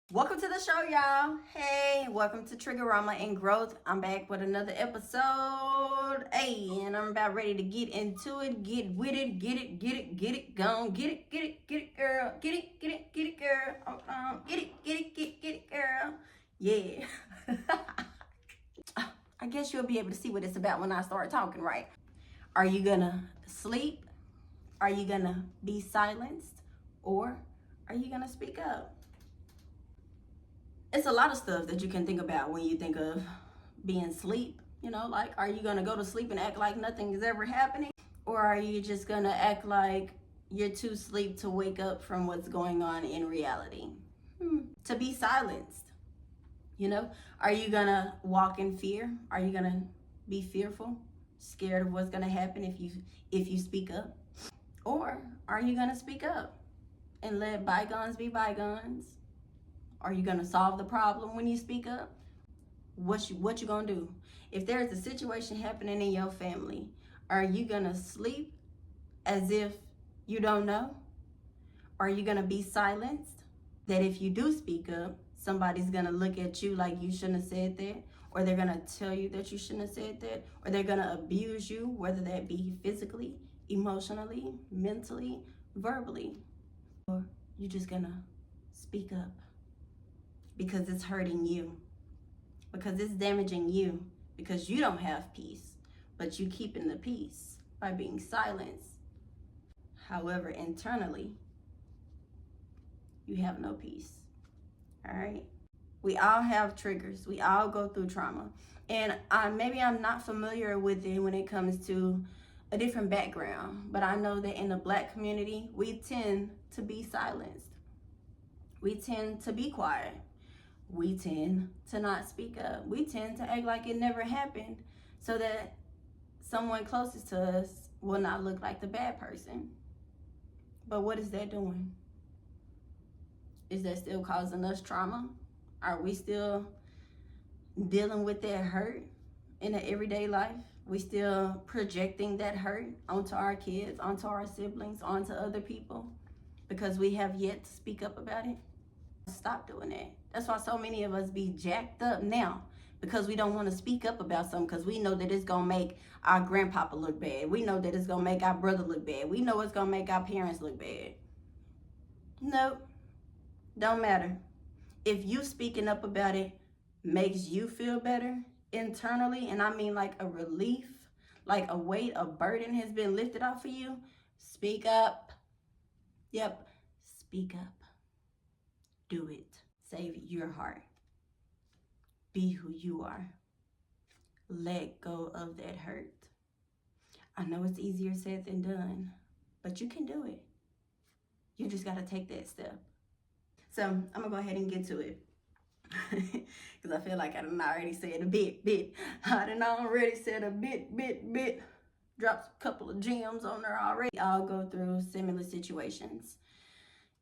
Welcome to the show, y'all. Hey, welcome to Trigger-auma and Growth. I'm back with another episode. Hey, and I'm about ready to get into it. Get with it, get it, gone. Get it, girl. Get it, girl. Get it, girl. Yeah. I guess you'll be able to see what it's about when I start talking, right? Are you gonna sleep? Are you gonna be silenced? Or are you gonna speak up? It's a lot of stuff that you can think about when you think of being asleep. Like, are you gonna go to sleep and act like nothing is ever happening? Or are you just gonna act like you're too asleep to wake up from what's going on in reality? To be silenced, Are you gonna walk in fear? Are you gonna be fearful, scared of what's gonna happen if you speak up? Or are you gonna speak up and let bygones be bygones? Are you gonna solve the problem when you speak up? What you gonna do? If there's a situation happening in your family, are you gonna sleep as if you don't know? Are you gonna be silenced? That if you do speak up, somebody's gonna look at you like you shouldn't have said that, or they're gonna tell you that you shouldn't have said that, or they're gonna abuse you, whether that be physically, emotionally, mentally, verbally. Or you're just gonna speak up because it's hurting you, because it's damaging you, because you don't have peace, but you keeping the peace by being silenced. However, internally, you have no peace. All right? We all have triggers. We all go through trauma. And maybe I'm not familiar with it when it comes to a different background, but I know that in the Black community, we tend to be silenced. We tend to be quiet. We tend to not speak up. We tend to act like it never happened so that someone closest to us will not look like the bad person. But what is that doing? Is that still causing us trauma? Are we still dealing with that hurt in the everyday life? We still projecting that hurt onto our kids, onto our siblings, onto other people because we have yet to speak up about it? Stop doing that. That's why so many of us be jacked up now, because we don't want to speak up about something, because we know that it's going to make our grandpapa look bad. We know that it's going to make our brother look bad. We know it's going to make our parents look bad. Nope. Don't matter. If you speaking up about it makes you feel better internally, and I mean like a relief, like a weight, a burden has been lifted off of you, speak up. Yep, speak up. Do it. Save your heart. Be who you are. Let go of that hurt. I know it's easier said than done, but you can do it. You just got to take that step. So I'm going to go ahead and get to it. Because I feel like I done already said a bit. I done already said a bit. Dropped a couple of gems on there already. We all go through similar situations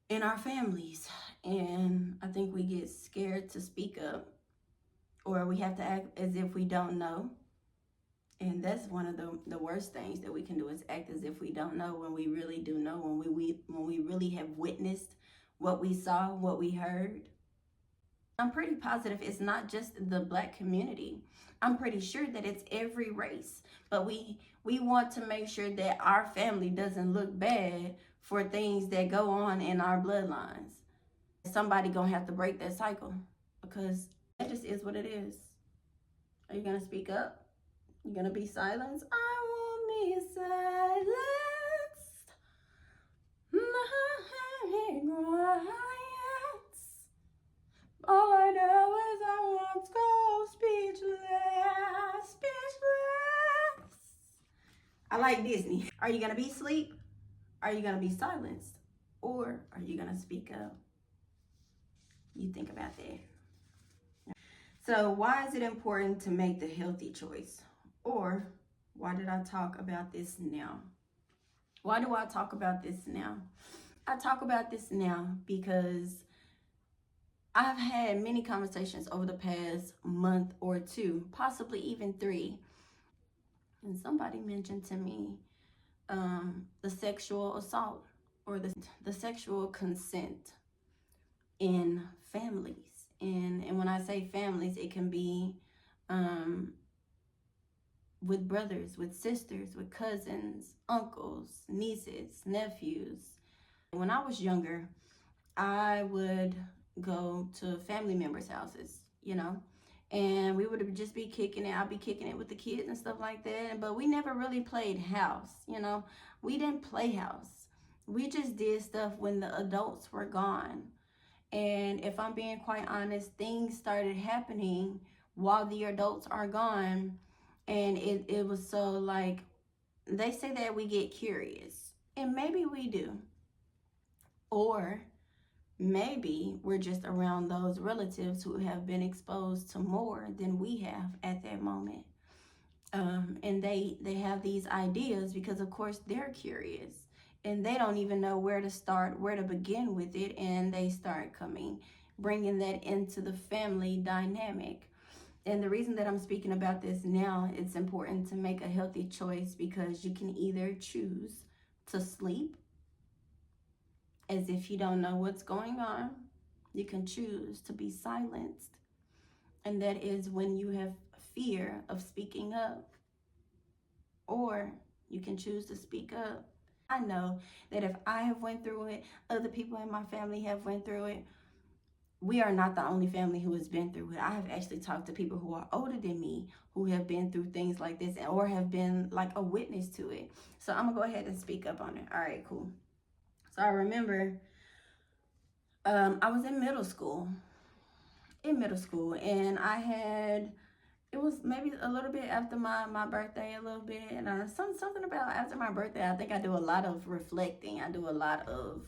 in our families, and I think we get scared to speak up, or we have to act as if we don't know. And that's one of the worst things that we can do, is act as if we don't know when we really do know, when we really have witnessed what we saw, what we heard. I'm pretty positive it's not just the Black community. I'm pretty sure that it's every race. But we want to make sure that our family doesn't look bad for things that go on in our bloodlines. Somebody gonna have to break that cycle, because that just is what it is. Are you gonna speak up? You gonna be silenced? I won't be silenced. All I know is I want to go speechless. I like Disney. Are you gonna be asleep? Are you gonna be silenced? Or are you gonna speak up? You think about that. So why is it important to make the healthy choice? Or why did I talk about this now? Why do I talk about this now? I talk about this now because I've had many conversations over the past month or two, possibly even 3. And somebody mentioned to me the sexual assault, or the sexual consent in families. And when I say families, it can be um, with brothers, with sisters, with cousins, uncles, nieces, nephews. When I was younger, I would go to family members' houses, you know, and we would just be kicking it. I'd be kicking it with the kids and stuff like that. But we never really played house, you know. We didn't play house. We just did stuff when the adults were gone. And if I'm being quite honest, things started happening while the adults are gone. And it was so like, they say that we get curious. And maybe we do. Or maybe we're just around those relatives who have been exposed to more than we have at that moment. And they have these ideas because of course they're curious and they don't even know where to start, where to begin with it, and they start bringing that into the family dynamic. And the reason that I'm speaking about this now, it's important to make a healthy choice because you can either choose to sleep as if you don't know what's going on. You can choose to be silenced, and that is when you have fear of speaking up, or you can choose to speak up. I know that if I have went through it, other people in my family have went through it. We are not the only family who has been through it. I have actually talked to people who are older than me who have been through things like this or have been like a witness to it. So I'm gonna go ahead and speak up on it. All right, cool. So I remember I was in middle school. And it was maybe a little bit after my birthday, a little bit, and something about after my birthday. I think I do a lot of reflecting. I do a lot of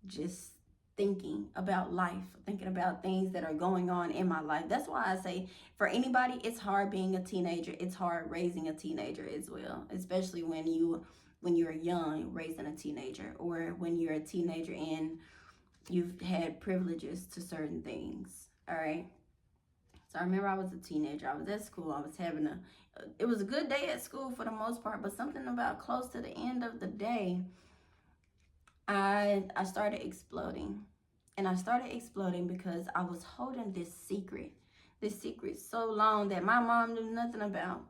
just thinking about life, thinking about things that are going on in my life. That's why I say for anybody, it's hard being a teenager. It's hard raising a teenager as well, especially when you're young, raising a teenager, or when you're a teenager and you've had privileges to certain things. All right. So I remember I was a teenager. I was at school. I was having it was a good day at school for the most part, but something about close to the end of the day, I started exploding. And I started exploding because I was holding this secret so long that my mom knew nothing about.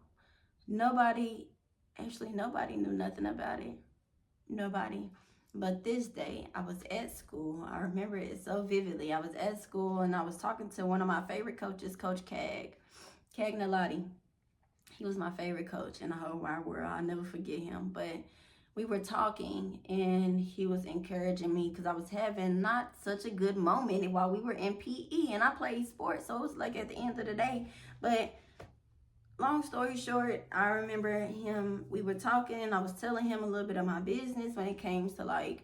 Nobody knew nothing about it. Nobody. But this day, I was at school. I remember it so vividly. I was at school and I was talking to one of my favorite coaches, Coach Cag Nalati. He was my favorite coach in the whole wide world. I'll never forget him. But we were talking and he was encouraging me because I was having not such a good moment while we were in PE, and I played sports. So it was like at the end of the day. But long story short, I remember we were talking and I was telling him a little bit of my business when it came to like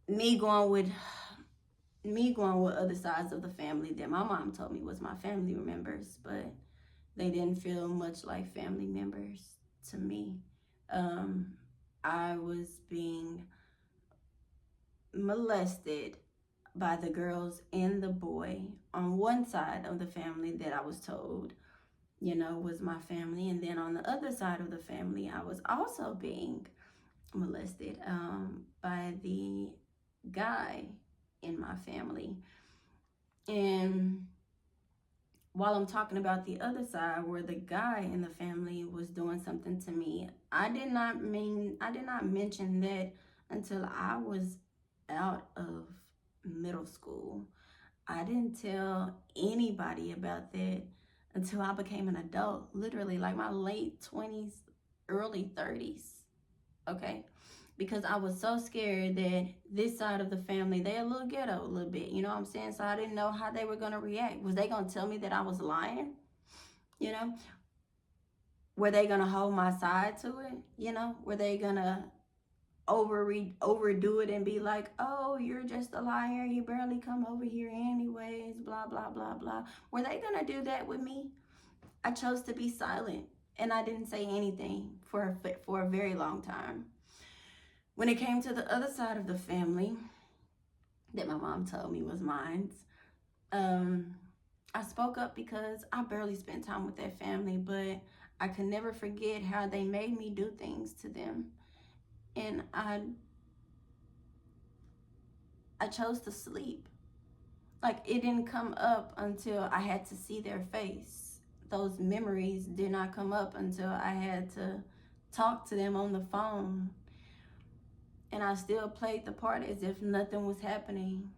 me going with other sides of the family that my mom told me was my family members, but they didn't feel much like family members to me. I was being molested by the girls and the boy on one side of the family that I was told, was my family. And then on the other side of the family, I was also being molested by the guy in my family. And while I'm talking about the other side where the guy in the family was doing something to me, I did not mention that until I was out of middle school. I didn't tell anybody about that until I became an adult, literally like my late 20s, early 30s. Okay? Because I was so scared that this side of the family, they a little ghetto a little bit, you know what I'm saying? So I didn't know how they were going to react. Was they going to tell me that I was lying? You know? Were they going to hold my side to it? You know? Were they going to overdo it and be like, oh, you're just a liar, you barely come over here anyways, blah, blah, blah, blah. Were they going to do that with me? I chose to be silent and I didn't say anything for a very long time. When it came to the other side of the family that my mom told me was mine, I spoke up because I barely spent time with that family, but I could never forget how they made me do things to them. And I chose to sleep. Like, it didn't come up until I had to see their face. Those memories did not come up until I had to talk to them on the phone. And I still played the part as if nothing was happening,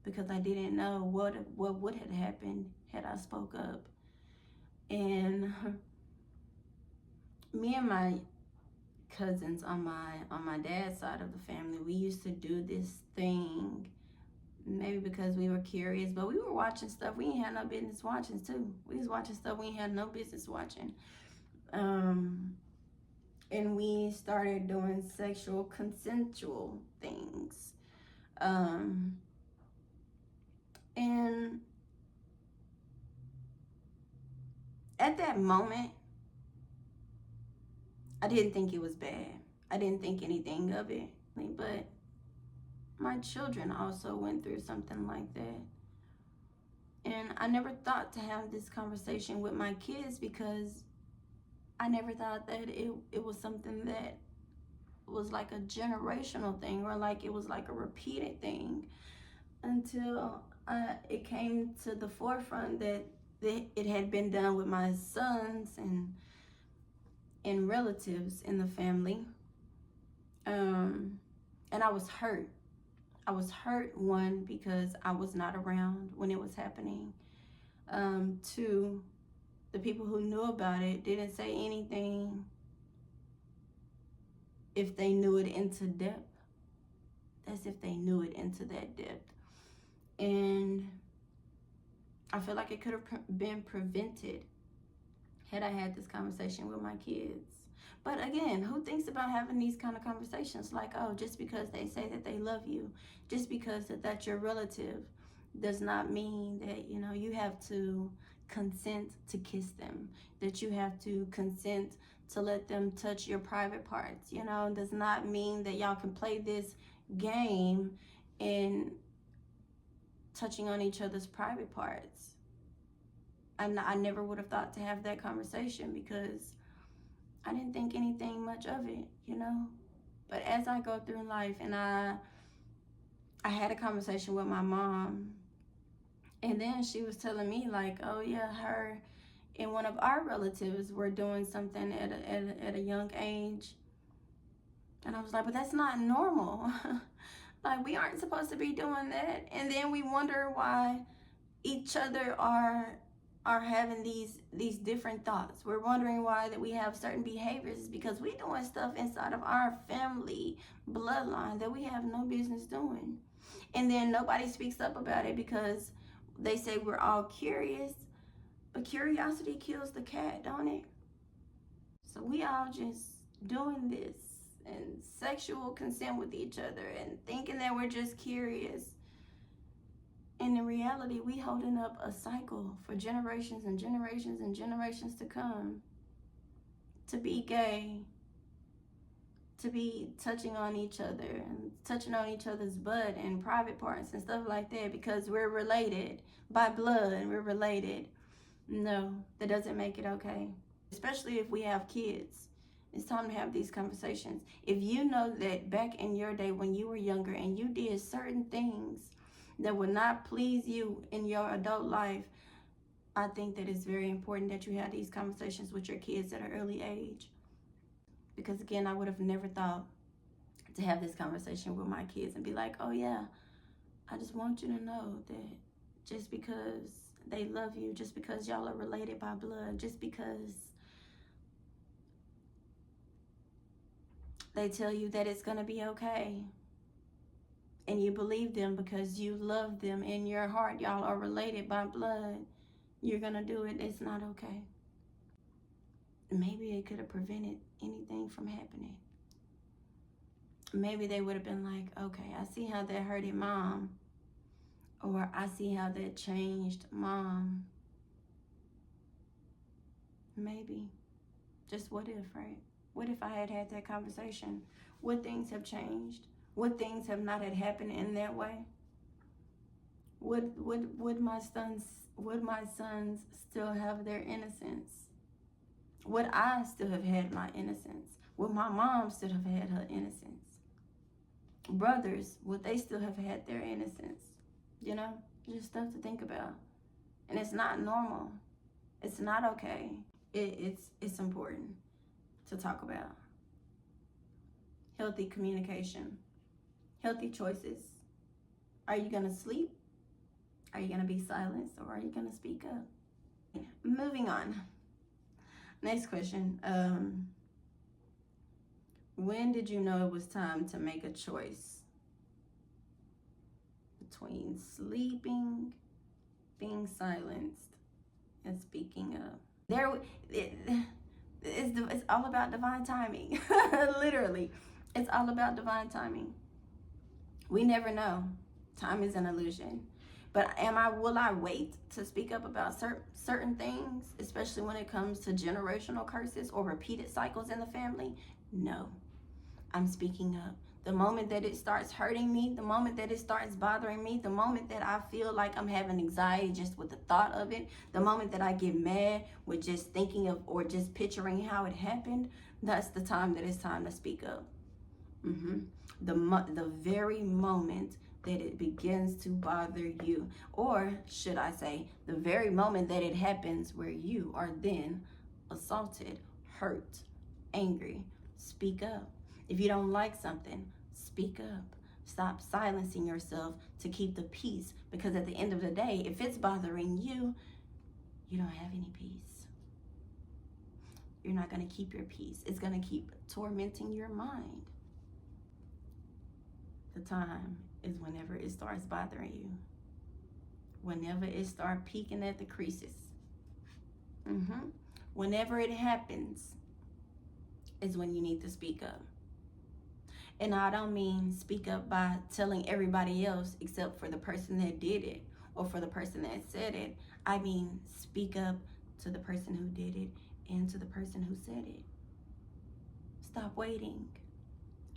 because I didn't know what would have happened had I spoke up. And me and my cousins on my dad's side of the family, we used to do this thing, maybe because we were curious, but we were watching stuff we ain't had no business watching too. We was watching stuff we ain't had no business watching. And we started doing sexual consensual things. And at that moment, I didn't think it was bad. I didn't think anything of it. But my children also went through something like that. And I never thought to have this conversation with my kids, because I never thought that it was something that was like a generational thing, or like it was like a repeated thing, until it came to the forefront that it had been done with my sons and relatives in the family. And I was hurt. I was hurt, one, because I was not around when it was happening. Two, the people who knew about it didn't say anything if they knew it into depth. As if they knew it into that depth. And I feel like it could have been prevented had I had this conversation with my kids. But again, who thinks about having these kind of conversations? Like, oh, just because they say that they love you, just because that's your relative, does not mean that, you have to consent to kiss them, that you have to consent to let them touch your private parts. Does not mean that y'all can play this game in touching on each other's private parts. I never would have thought to have that conversation, because I didn't think anything much of it, But as I go through life, and I had a conversation with my mom, and then she was telling me, like, oh yeah, her and one of our relatives were doing something at a young age. And I was like, but that's not normal. Like, we aren't supposed to be doing that. And then we wonder why each other are having these different thoughts. We're wondering why that we have certain behaviors, because we doing stuff inside of our family bloodline that we have no business doing. And then nobody speaks up about it, because they say we're all curious, but curiosity kills the cat, don't it? So we all just doing this and sexual consent with each other and thinking that we're just curious. And in reality, we holding up a cycle for generations and generations and generations to come. To be gay, to be touching on each other and touching on each other's butt and private parts and stuff like that, because we're related by blood and we're related. No, that doesn't make it okay. Especially if we have kids. It's time to have these conversations. If you know that back in your day when you were younger and you did certain things that would not please you in your adult life, I think that it's very important that you have these conversations with your kids at an early age. Because again, I would have never thought to have this conversation with my kids and be like, oh yeah, I just want you to know that just because they love you, just because y'all are related by blood, just because they tell you that it's gonna be okay, and you believe them because you love them in your heart, y'all are related by blood, you're gonna do it, it's not okay. Maybe it could have prevented anything from happening. Maybe they would have been like, okay, I see how that hurted mom, or I see how that changed mom. Maybe. Just what if, right? What if I had had that conversation? Would things have changed? Would things have not had happened in that way? Would my sons still have their innocence? Would I still have had my innocence? Would my mom still have had her innocence? Brothers, would they still have had their innocence? You know, just stuff to think about. And it's not normal. It's not okay. It's important to talk about. Healthy communication, healthy choices. Are you gonna sleep? Are you gonna be silenced, or are you gonna speak up? Moving on. Next question. When did you know it was time to make a choice between sleeping, being silenced, and speaking up? It's all about divine timing. Literally, it's all about divine timing. We never know. Time is an illusion. But will I wait to speak up about certain things, especially when it comes to generational curses or repeated cycles in the family? No, I'm speaking up. The moment that it starts hurting me, the moment that it starts bothering me, the moment that I feel like I'm having anxiety just with the thought of it, the moment that I get mad with just thinking of or just picturing how it happened, that's the time that it's time to speak up. The very moment that it begins to bother you, or should I say, the very moment that it happens where you are then assaulted, hurt, angry, speak up. If you don't like something, speak up. Stop silencing yourself to keep the peace, because at the end of the day, if it's bothering you, you don't have any peace. You're not going to keep your peace. It's going to keep tormenting your mind. The time is whenever it starts bothering you. Whenever it starts peeking at the creases. Whenever it happens is when you need to speak up. And I don't mean speak up by telling everybody else except for the person that did it or for the person that said it. I mean speak up to the person who did it and to the person who said it. Stop waiting.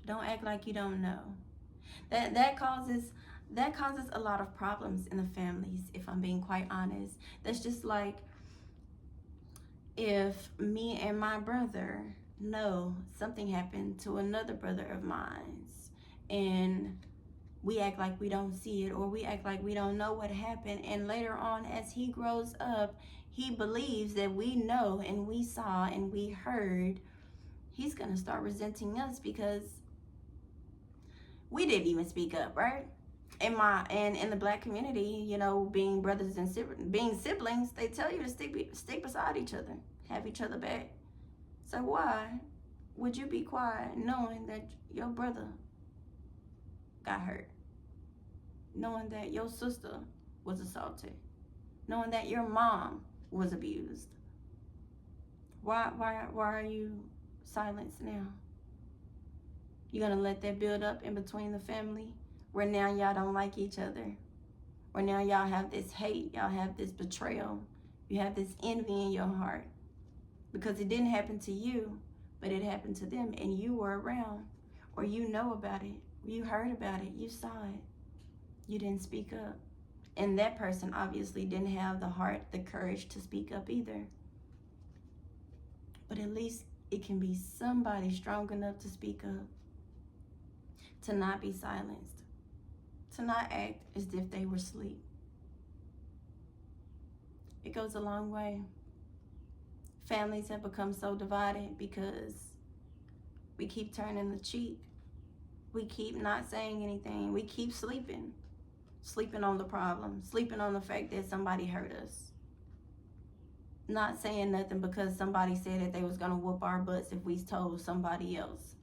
Don't act like you don't know. That causes a lot of problems in the families, if I'm being quite honest. That's just like if me and my brother know something happened to another brother of mine, and we act like we don't see it, or we act like we don't know what happened, and later on as he grows up, he believes that we know and we saw and we heard. He's gonna start resenting us because we didn't even speak up, right? In the Black community, you know, being brothers and being siblings, they tell you to stick beside each other, have each other back. So why would you be quiet knowing that your brother got hurt, knowing that your sister was assaulted, knowing that your mom was abused? Why are you silenced now? You're gonna let that build up in between the family, where now y'all don't like each other, where now y'all have this hate, y'all have this betrayal, you have this envy in your heart, because it didn't happen to you, but it happened to them, and you were around, or you know about it, you heard about it, you saw it, you didn't speak up. And that person obviously didn't have the heart, the courage to speak up either. But at least it can be somebody strong enough to speak up, to not be silenced, to not act as if they were asleep. It goes a long way. Families have become so divided because we keep turning the cheek. We keep not saying anything. We keep sleeping on the problem, sleeping on the fact that somebody hurt us. Not saying nothing because somebody said that they was gonna whoop our butts if we told somebody else.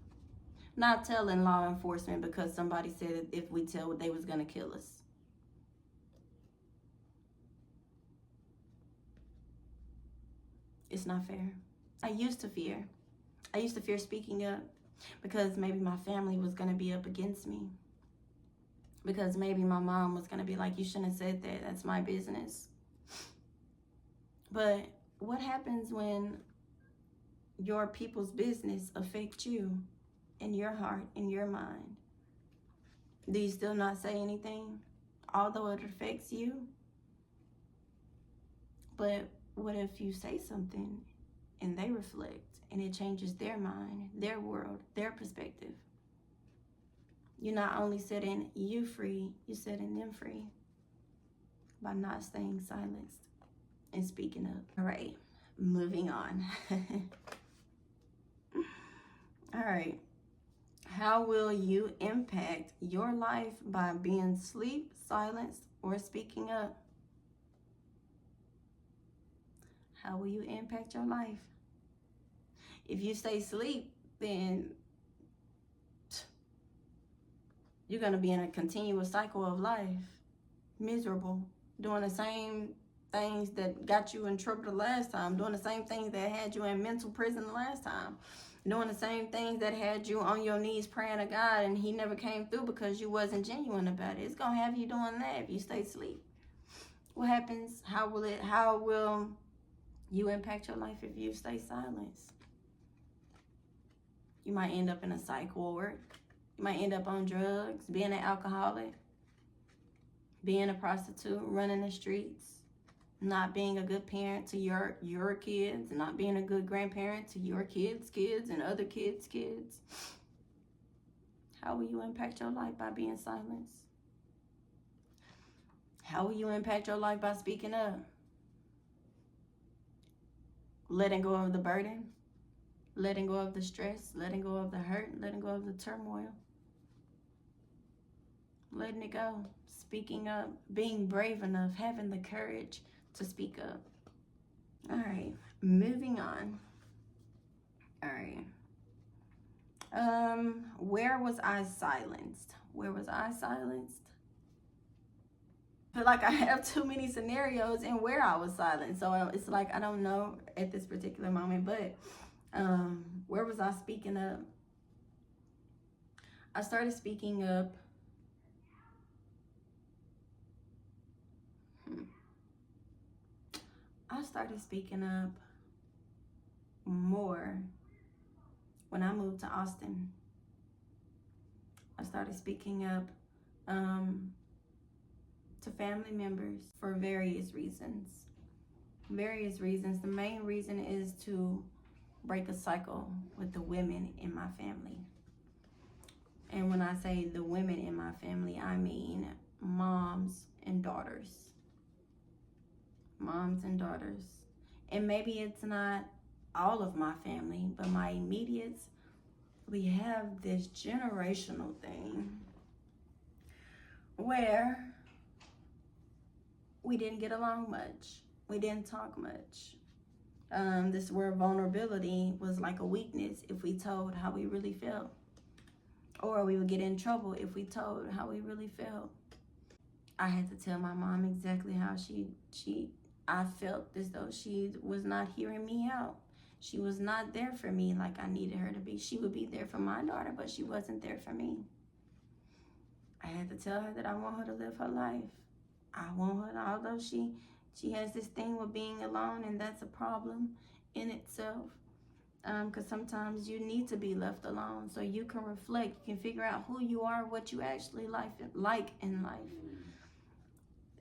Not telling law enforcement because somebody said that if we tell, they was gonna kill us. It's not fair. I used to fear speaking up because maybe my family was gonna be up against me. Because maybe my mom was gonna be like, you shouldn't have said that, that's my business. But what happens when your people's business affects you in your heart, in your mind? Do you still not say anything, although it affects you? But what if you say something and they reflect and it changes their mind, their world, their perspective? You're not only setting you free, you're setting them free. by not staying silenced and speaking up. All right, moving on. All right. How will you impact your life by being asleep, silenced, or speaking up? How will you impact your life? If you stay asleep, then you're going to be in a continuous cycle of life, miserable, doing the same things that got you in trouble the last time, doing the same things that had you in mental prison the last time, doing the same things that had you on your knees praying to God and he never came through because you wasn't genuine about it. It's going to have you doing that if you stay asleep. What happens? How will you impact your life if you stay silenced? You might end up in a psych ward. You might end up on drugs, being an alcoholic, being a prostitute, running the streets, not being a good parent to your kids, not being a good grandparent to your kids' kids and other kids' kids. How will you impact your life by being silenced? How will you impact your life by speaking up? Letting go of the burden, letting go of the stress, letting go of the hurt, letting go of the turmoil. Letting it go, speaking up, being brave enough, having the courage to speak up. All right, moving on. All right. Where was I silenced? Where was I silenced? I feel like I have too many scenarios in where I was silent. So it's like I don't know at this particular moment, but where was I speaking up? I started speaking up. I started speaking up more when I moved to Austin. I started speaking up to family members for various reasons. The main reason is to break a cycle with the women in my family. And when I say the women in my family, I mean moms and daughters. Moms and daughters. And maybe it's not all of my family, but my immediates, we have this generational thing where we didn't get along much. We didn't talk much. This where vulnerability was like a weakness if we told how we really felt. Or we would get in trouble if we told how we really felt. I had to tell my mom exactly how I felt as though she was not hearing me out. She was not there for me like I needed her to be. She would be there for my daughter, but she wasn't there for me. I had to tell her that I want her to live her life. I want her, although she has this thing with being alone, and that's a problem in itself. Because sometimes you need to be left alone so you can reflect, you can figure out who you are, what you actually like in life.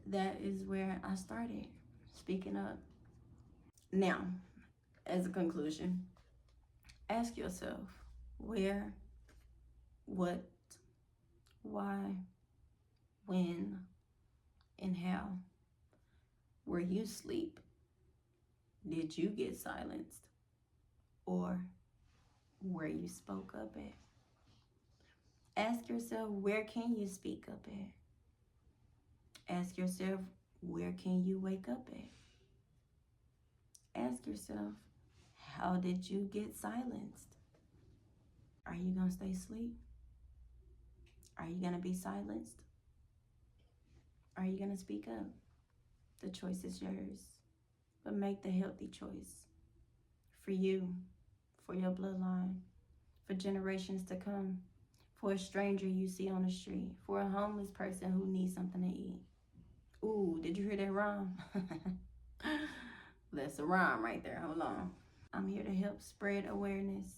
That is where I started speaking up. Now, as a conclusion, ask yourself where, what, why, when, and how. Where you sleep, did you get silenced? Or where you spoke up at? Ask yourself, where can you speak up at? Ask yourself, where can you wake up at? Ask yourself, how did you get silenced? Are you going to stay asleep? Are you going to be silenced? Are you going to speak up? The choice is yours. But make the healthy choice for you, for your bloodline, for generations to come, for a stranger you see on the street, for a homeless person who needs something to eat. Ooh, did you hear that rhyme? That's a rhyme right there. Hold on. I'm here to help spread awareness.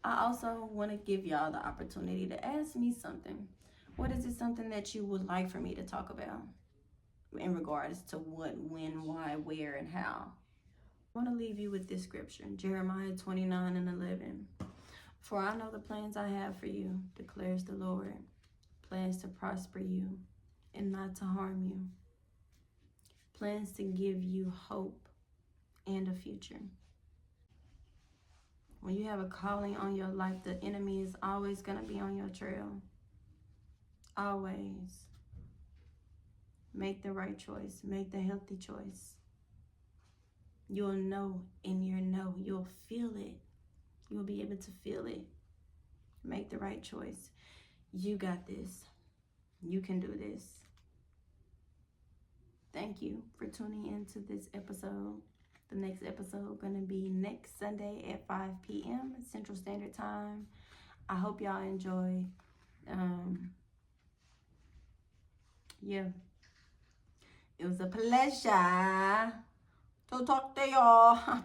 I also want to give y'all the opportunity to ask me something. What is it something that you would like for me to talk about in regards to what, when, why, where, and how? I want to leave you with this scripture, Jeremiah 29:11. For I know the plans I have for you, declares the Lord, plans to prosper you and not to harm you, plans to give you hope and a future. When you have a calling on your life, the enemy is always going to be on your trail. Always. Make the right choice. Make the healthy choice. You'll know in your know. You'll feel it. You'll be able to feel it. Make the right choice. You got this. You can do this. Thank you for tuning into this episode. The next episode going to be next Sunday at 5 p.m. Central Standard Time. I hope y'all enjoy. Yeah. It was a pleasure to talk to y'all.